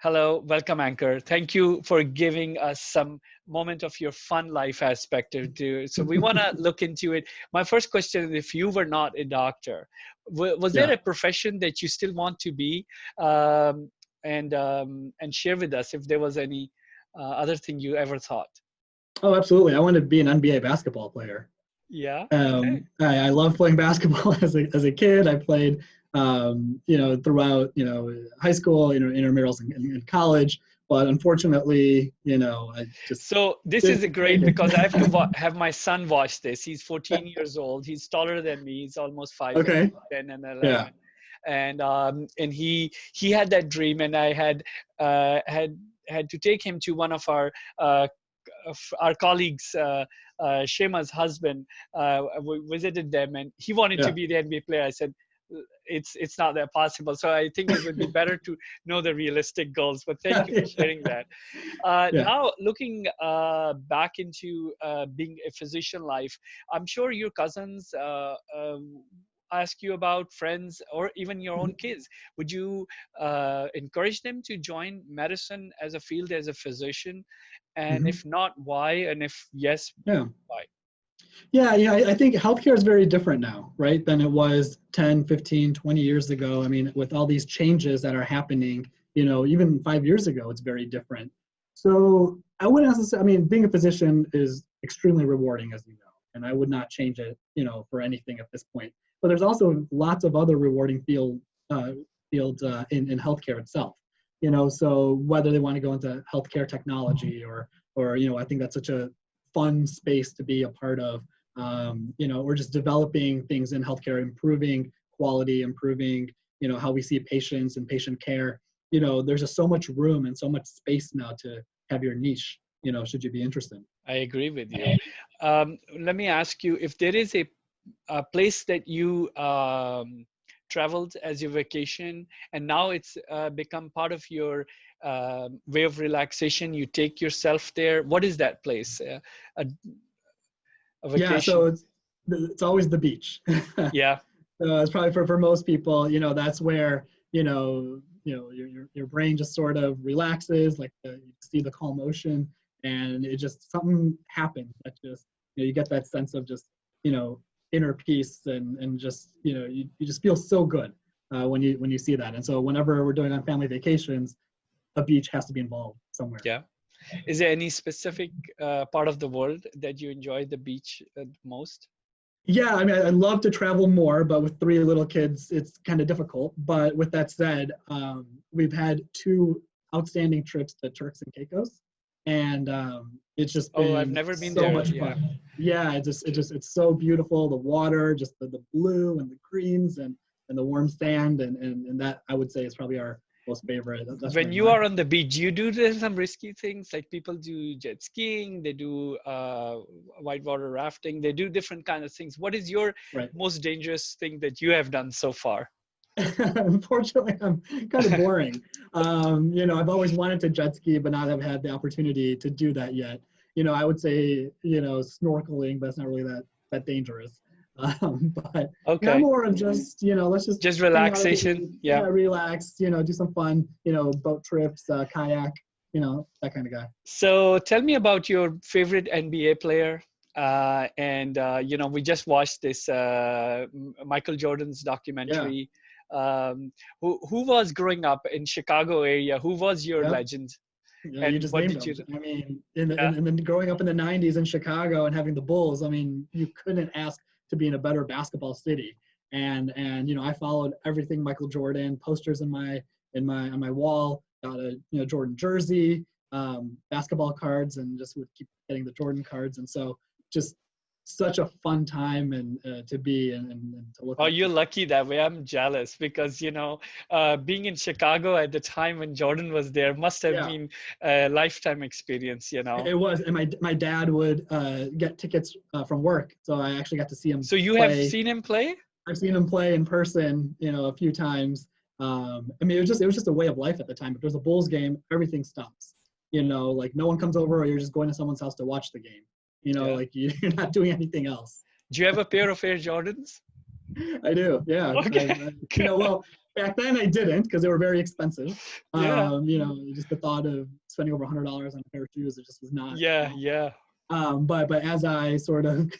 Hello, welcome, Ankur. Thank you for giving us some moment of your fun life aspect to. So we want to look into it. My first question is, if you were not a doctor, was there Yeah. a profession that you still want to be, um, and share with us if there was any other thing you ever thought? Oh, absolutely. I wanted to be an NBA basketball player. Yeah. Okay. I love playing basketball as a kid. I played, throughout, high school, intramurals and college. But unfortunately, I just So this is didn't a make great it. because I have to have my son watch this. He's 14 years old. He's taller than me. He's almost 5'8", Okay. 10 and Yeah. 11. And he had that dream, and I had to take him to one of our colleagues, Shema's husband. We visited them, and he wanted to Yeah. be the NBA player. I said, it's not that possible. So I think it would be better to know the realistic goals. But thank you for sharing that. Yeah. Now, looking back into being a physician life, I'm sure your cousins ask you about friends or even your own kids. Would you encourage them to join medicine as a field as a physician? And Mhm. if not, why? And if yes, Yeah. why? Yeah. I think healthcare is very different now, right, than it was 10, 15, 20 years ago. I mean, with all these changes that are happening, even 5 years ago, it's very different. So I wouldn't necessarily, I mean, being a physician is extremely rewarding, as you know, and I would not change it, for anything at this point. But there's also lots of other rewarding fields in healthcare itself. So whether they want to go into healthcare technology or I think that's such a fun space to be a part of. Or just developing things in healthcare, improving quality, improving, how we see patients and patient care. There's just so much room and so much space now to have your niche, should you be interested. I agree with you. Let me ask you if there is a place that you traveled as your vacation, and now it's become part of your way of relaxation. You take yourself there. What is that place? A, a Yeah, so vacation? it's always the beach. Yeah. It's probably for most people, that's where, your brain just sort of relaxes, like you see the calm ocean, and it just something happens that just, you get that sense of just, inner peace and just, you just feel so good when you see that. And so whenever we're doing on family vacations, a beach has to be involved somewhere. Yeah. Is there any specific part of the world that you enjoy the beach most? Yeah, I mean, I'd love to travel more, but with three little kids, it's kind of difficult. But with that said, we've had two outstanding trips to Turks and Caicos, and it's just Oh, I've been never been so there. much Yeah. fun. Yeah, it's so beautiful. The water, just the blue and the greens and the warm sand, and that I would say is probably our most favorite. That's When probably you my are on the beach, you do some risky things, like people do jet skiing, they do whitewater rafting, they do different kind of things. What is your right. most dangerous thing that you have done so far? Unfortunately, I'm kind of boring. I've always wanted to jet ski, but not have had the opportunity to do that yet. I would say, snorkeling, but it's not really that dangerous. But I'm Okay. more of just, let's just Just hang out at the relaxation. beach, Yeah. relax, do some fun, boat trips, kayak, that kind of guy. So tell me about your favorite NBA player. We just watched this Michael Jordan's Yeah. documentary. Who was growing up in Chicago area? Who was your Yep. legend? You And just what named did you? them. I mean, in the, Yeah. in, in the growing up in the '90s in Chicago and having the Bulls, I mean, you couldn't ask to be in a better basketball city. And I followed everything Michael Jordan, posters on my wall, got a Jordan jersey, basketball cards, and just would keep getting the Jordan cards. And so just such a fun time and to be and to look Oh, up you're to. lucky that way. I'm jealous because, being in Chicago at the time when Jordan was there must have Yeah. been a lifetime experience. It was, and my dad would get tickets from work, so I actually got to see him So you have play. seen him play? I've seen him play in person, a few times. I mean, it was just a way of life at the time. If there's a Bulls game, everything stops. Like no one comes over, or you're just going to someone's house to watch the game. Yeah. Like you're not doing anything else. Do you have a pair of Air Jordans? I do, yeah. Okay. Well, back then I didn't because they were very expensive. Yeah. Just the thought of spending over $100 on a pair of shoes, it just was not. Yeah. Yeah. But as I sort of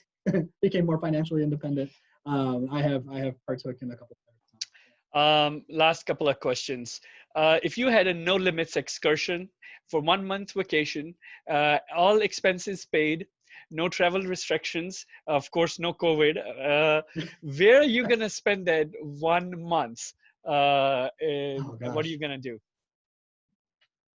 became more financially independent, I have partook in a couple of Last couple of questions. If you had a no limits excursion for 1 month vacation, all expenses paid, no travel restrictions, of course, no COVID, where are you going to spend that 1 month? Oh What are gosh. you going to do?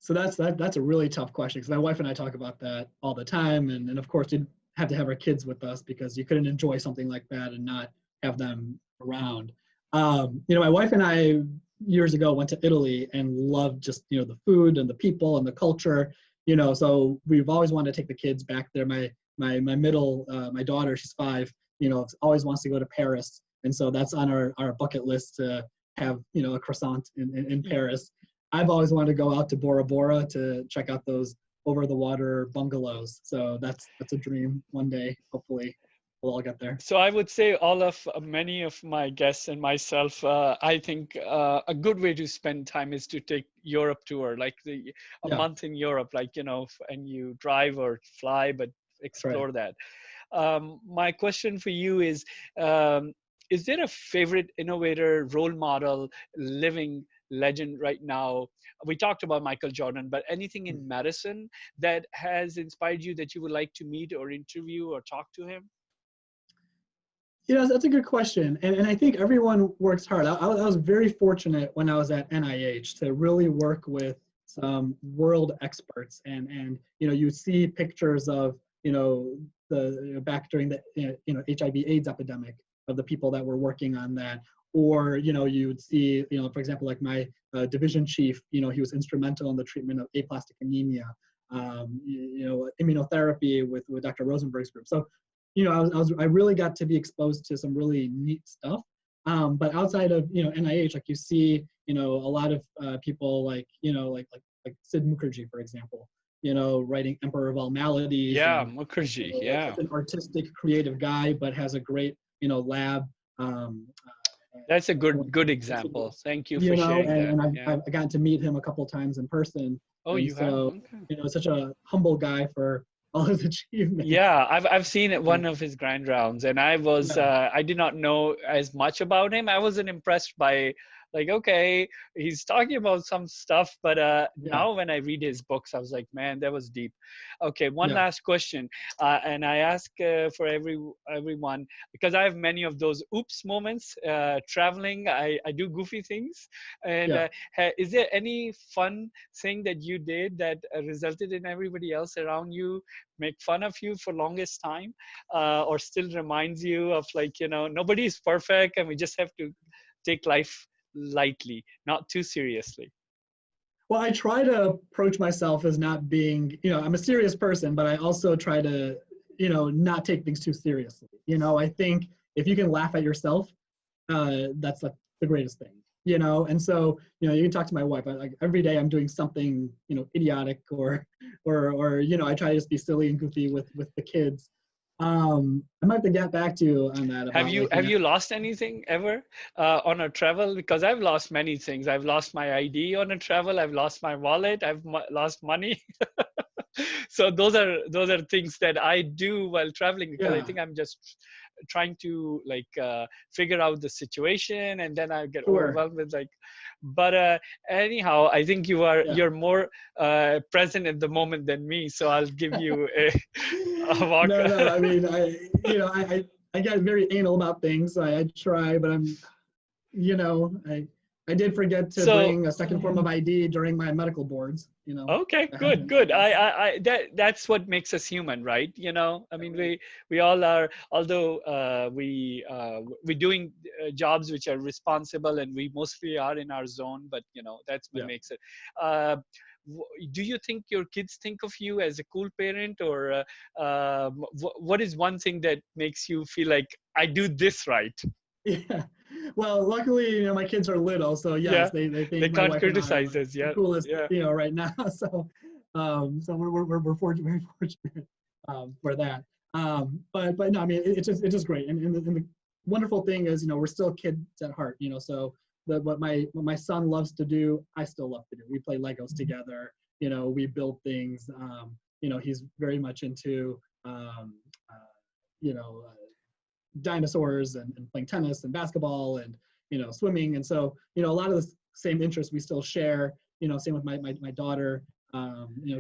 So that's a really tough question because my wife and I talk about that all the time, and of course you'd have to have our kids with us because you couldn't enjoy something like that and not have them around. My wife and I years ago went to Italy and loved just the food and the people and the culture. So we've always wanted to take the kids back there. My middle my daughter, she's 5. Always wants to go to Paris, and so that's on our bucket list to have a croissant in Paris. I've always wanted to go out to Bora Bora to check out those over the water bungalows. So that's a dream one day. Hopefully, we'll all get there. So I would say many of my guests and myself, I think a good way to spend time is to take Europe tour, like a Yeah, month in Europe, like, and you drive or fly, but that's right. explore that. My question for you is there a favorite innovator, role model, living legend right now? We talked about Michael Jordan, but anything in medicine that has inspired you that you would like to meet or interview or talk to him? That's a good question. And I think everyone works hard. I was very fortunate when I was at NIH to really work with some world experts. And you see pictures of, the back during the, HIV/AIDS epidemic of the people that were working on that. Or, you'd see, for example, like my division chief, he was instrumental in the treatment of aplastic anemia, immunotherapy with Dr. Rosenberg's group. So, I really got to be exposed to some really neat stuff. But outside of, NIH, like you see, a lot of people like Sid Mukherjee, for example, writing Emperor of All Maladies. Yeah, And, Mukherjee. like Yeah. such an artistic, creative guy, but has a great, lab. That's a good example. Thank you for sharing that. And Yeah. I've gotten to meet him a couple of times in person. Oh, And you have? so, Okay. such a humble guy for all his achievements. Yeah, I've seen it one of his grand rounds, and Yeah, I did not know as much about him. I wasn't impressed by, like, okay, he's talking about some stuff, but yeah, now when I read his books, I was like, man, that was deep. Okay, one yeah, last question, and I ask for everyone because I have many of those oops moments traveling. I do goofy things, and yeah. is there any fun thing that you did that resulted in everybody else around you make fun of you for longest time, or still reminds you of, like, nobody is perfect and we just have to take life lightly, not too seriously? Well, I try to approach myself as not being, I'm a serious person, but I also try to, not take things too seriously. I think if you can laugh at yourself, that's like the greatest thing. And so, you can talk to my wife. Like every day I'm doing something, idiotic or, I try to just be silly and goofy with the kids. I might have to get back to you on that Have about you like, have you lost anything ever on a travel? Because I've lost many things. I've lost my ID on a travel. I've lost my wallet. I've lost money. So those are things that I do while traveling, because I yeah, think I'm just trying to, like, figure out the situation, and then I get sure. overwhelmed with, like, but anyhow, I think Yeah. you're more present in the moment than me, so I'll give you a walk. No, I mean, I get very anal about things. I try, but I did forget to So bring a second form of ID during my medical boards. okay, That good, happened. good. That's what makes us human, right? I mean, Right. we all are, although we're doing jobs which are responsible, and we mostly are in our zone, but that's what Yeah. makes it. Uh, do you think your kids think of you as a cool parent, or what is one thing that makes you feel like I do this right? Yeah. Well, luckily, my kids are little, so Yeah, yes, they they think my can't wife and I are criticize like us. the Yeah, coolest, yeah. right now. So we're fortunate, very fortunate for that. But no, I mean, it's just great. And the wonderful thing is, we're still kids at heart. So what my son loves to do, I still love to do. We play Legos together. We build things. He's very much into you know uh, dinosaurs and playing tennis and basketball and swimming. And so a lot of the same interests we still share. Same with my daughter.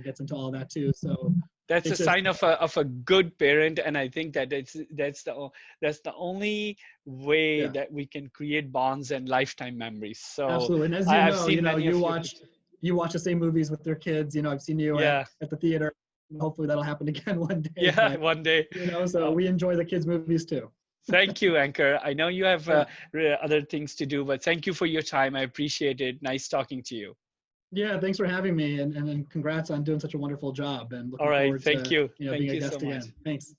Gets into all of that too. So That's a it's just sign of a good parent, and I think that that's the only way yeah, that we can create bonds and lifetime memories. So absolutely. And as I've seen many of your pictures. you watch the same movies with your kids. I've seen you Yeah, at the theater. Hopefully that'll happen again one day. yeah, But one day. so Uh, we enjoy the kids' movies too. Thank you, Ankur. I know you have Yeah. other things to do, but thank you for your time. I appreciate it. Nice talking to you. Yeah, thanks for having me, and congrats on doing such a wonderful job, and All looking right, forward thank to you. being Thank a you so guest much. again. Thanks.